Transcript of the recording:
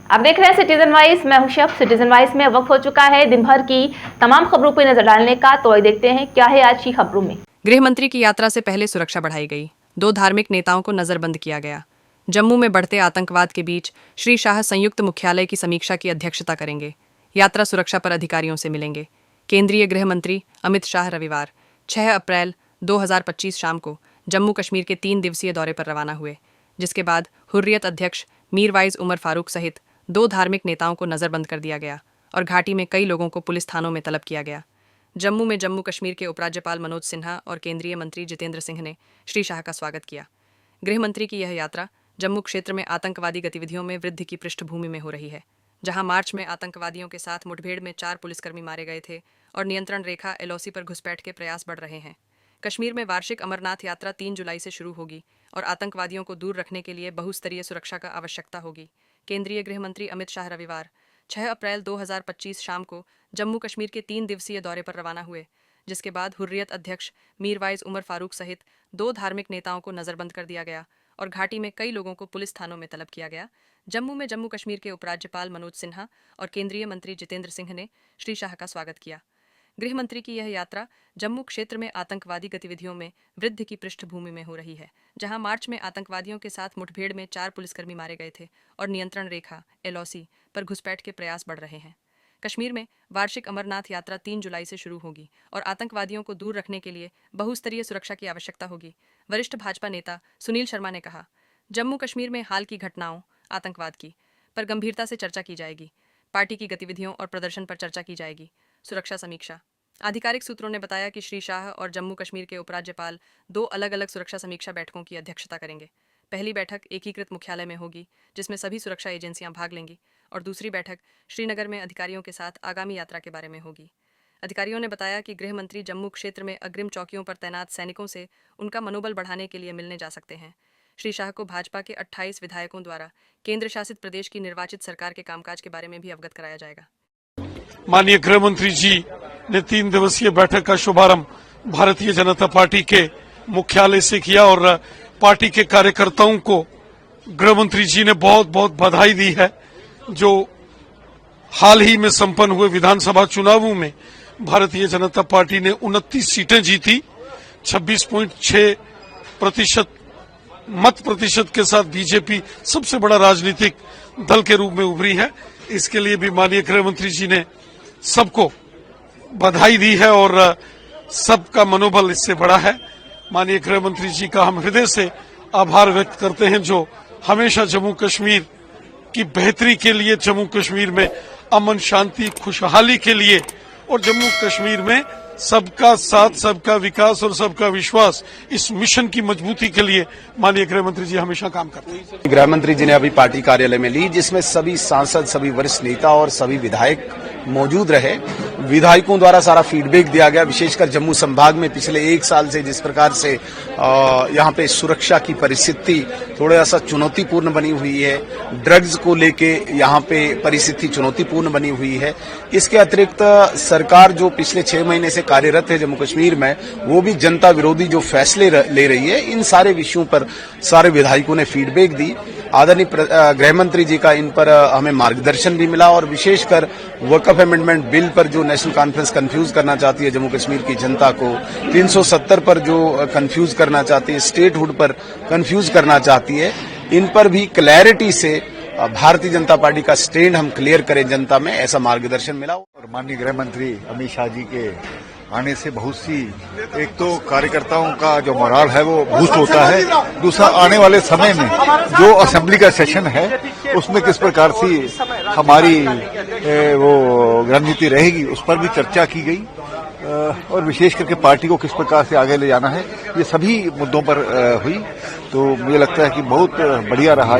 आप देख रहे हैं सिटीजन वाइज। मैं हूं शब। सिटीजन वाइज में वक्त हो चुका है दिन भर की तमाम खबरों पर नजर डालने का। तो आइए देखते हैं क्या है आज की खबरों में। गृह मंत्री की यात्रा से पहले सुरक्षा बढ़ाई गई। 2 धार्मिक नेताओं को नजरबंद किया गया। जम्मू में बढ़ते आतंकवाद के बीच श्री शाह संयुक्त मुख्यालय की समीक्षा की अध्यक्षता करेंगे। यात्रा सुरक्षा पर अधिकारियों से मिलेंगे। केंद्रीय गृह मंत्री अमित शाह रविवार 6 अप्रैल 2025 शाम को जम्मू कश्मीर के 3 दिवसीय दौरे पर रवाना हुए, जिसके बाद हुर्रियत अध्यक्ष मीरवाइज उमर फारूक सहित 2 धार्मिक नेताओं को नजरबंद कर दिया गया और घाटी में कई लोगों को पुलिस थानों में तलब किया गया। जम्मू में जम्मू कश्मीर के उपराज्यपाल मनोज सिन्हा और केंद्रीय मंत्री जितेंद्र सिंह ने श्री शाह का स्वागत किया। गृह मंत्री की यह यात्रा जम्मू क्षेत्र में आतंकवादी गतिविधियों में वृद्धि की पृष्ठभूमि में हो रही है, जहां मार्च में आतंकवादियों के साथ मुठभेड़ में 4 पुलिसकर्मी मारे गए थे और नियंत्रण रेखा LOC पर घुसपैठ के प्रयास बढ़ रहे हैं। कश्मीर में वार्षिक अमरनाथ यात्रा 3 जुलाई से शुरू होगी और आतंकवादियों को दूर रखने के लिए बहुस्तरीय सुरक्षा का आवश्यकता होगी। केंद्रीय गृह मंत्री अमित शाह रविवार 6 अप्रैल 2025 शाम को जम्मू कश्मीर के 3 दिवसीय दौरे पर रवाना हुए, जिसके बाद हुर्रियत अध्यक्ष मीरवाइज उमर फारूक सहित 2 धार्मिक नेताओं को नजरबंद कर दिया गया और घाटी में कई लोगों को पुलिस थानों में तलब किया गया। जम्मू में जम्मू कश्मीर के उपराज्यपाल मनोज सिन्हा और केंद्रीय मंत्री जितेंद्र सिंह ने श्री शाह का स्वागत किया। गृह मंत्री की यह यात्रा जम्मू क्षेत्र में आतंकवादी गतिविधियों में वृद्धि की पृष्ठभूमि में हो रही है, जहां मार्च में आतंकवादियों के साथ मुठभेड़ में 4 पुलिसकर्मी मारे गए थे और नियंत्रण रेखा LOC पर घुसपैठ के प्रयास बढ़ रहे हैं। कश्मीर में वार्षिक अमरनाथ यात्रा 3 जुलाई से शुरू होगी और आतंकवादियों को दूर रखने के लिए बहुस्तरीय सुरक्षा की आवश्यकता होगी। वरिष्ठ भाजपा नेता सुनील शर्मा ने कहा, जम्मू कश्मीर में हाल की घटनाओं आतंकवाद की पर गंभीरता से चर्चा की जाएगी। पार्टी की गतिविधियों और प्रदर्शन पर चर्चा की जाएगी। सुरक्षा समीक्षा। आधिकारिक सूत्रों ने बताया कि श्री शाह और जम्मू कश्मीर के उपराज्यपाल 2 अलग-अलग सुरक्षा समीक्षा बैठकों की अध्यक्षता करेंगे। पहली बैठक एकीकृत मुख्यालय में होगी, जिसमें सभी सुरक्षा एजेंसियां भाग लेंगी, और दूसरी बैठक श्रीनगर में अधिकारियों के साथ आगामी यात्रा के बारे में होगी। अधिकारियों ने बताया कि गृह मंत्री जम्मू क्षेत्र में अग्रिम चौकियों पर तैनात सैनिकों से उनका मनोबल बढ़ाने के लिए मिलने जा सकते हैं। श्री शाह को भाजपा के 28 विधायकों द्वारा केंद्र शासित प्रदेश की निर्वाचित सरकार के कामकाज के बारे में भी अवगत कराया जाएगा। माननीय गृह मंत्री जी ने 3 दिवसीय बैठक का शुभारंभ भारतीय जनता पार्टी के मुख्यालय से किया और पार्टी के कार्यकर्ताओं को गृह मंत्री जी ने बहुत बहुत बधाई दी है। जो हाल ही में संपन्न हुए विधानसभा चुनावों में भारतीय जनता पार्टी ने 29 सीटें जीती, 26.6% मत प्रतिशत के साथ बीजेपी सबसे बड़ा राजनीतिक दल के रूप में उभरी है। इसके लिए भी माननीय गृह मंत्री जी ने सबको बधाई दी है और सबका मनोबल इससे बड़ा है। माननीय गृह मंत्री जी का हम हृदय से आभार व्यक्त करते हैं, जो हमेशा जम्मू कश्मीर की बेहतरी के लिए, जम्मू कश्मीर में अमन शांति खुशहाली के लिए और जम्मू कश्मीर में सबका साथ, सबका विकास और सबका विश्वास, इस मिशन की मजबूती के लिए माननीय गृह मंत्री जी हमेशा काम करते हैं। गृह मंत्री जी ने अभी पार्टी कार्यालय में ली, जिसमें सभी सांसद, सभी वरिष्ठ नेता और सभी विधायक मौजूद रहे। विधायकों द्वारा सारा फीडबैक दिया गया, विशेषकर जम्मू संभाग में पिछले 1 साल से जिस प्रकार से यहाँ पे सुरक्षा की परिस्थिति थोड़ा सा चुनौतीपूर्ण बनी हुई है, ड्रग्स को लेके यहाँ पे परिस्थिति चुनौतीपूर्ण बनी हुई है। इसके अतिरिक्त सरकार जो पिछले 6 महीने से कार्यरत है जम्मू कश्मीर में, वो भी जनता विरोधी जो फैसले ले रही है, इन सारे विषयों पर सारे विधायकों ने फीडबैक दी। आदरणीय गृह मंत्री जी का इन पर हमें मार्गदर्शन भी मिला और विशेषकर वक्फ अमेंडमेंट बिल पर जो नेशनल कॉन्फ्रेंस कंफ्यूज करना चाहती है जम्मू कश्मीर की जनता को, 370 पर जो कंफ्यूज करना चाहती है, स्टेटहुड पर कंफ्यूज करना चाहती है, इन पर भी क्लैरिटी से भारतीय जनता पार्टी का स्टैंड हम क्लियर करें जनता में, ऐसा मार्गदर्शन मिला। और माननीय गृह मंत्री अमित शाह जी के आने से बहुत सी, एक तो कार्यकर्ताओं का जो मोराल है वो बूस्ट होता है, दूसरा आने वाले समय में जो असेंबली का सेशन है उसमें किस प्रकार से हमारी वो रणनीति रहेगी उस पर भी चर्चा की गई और विशेष करके पार्टी को किस प्रकार से आगे ले जाना है, ये सभी मुद्दों पर हुई। तो मुझे लगता है कि बहुत बढ़िया रहा।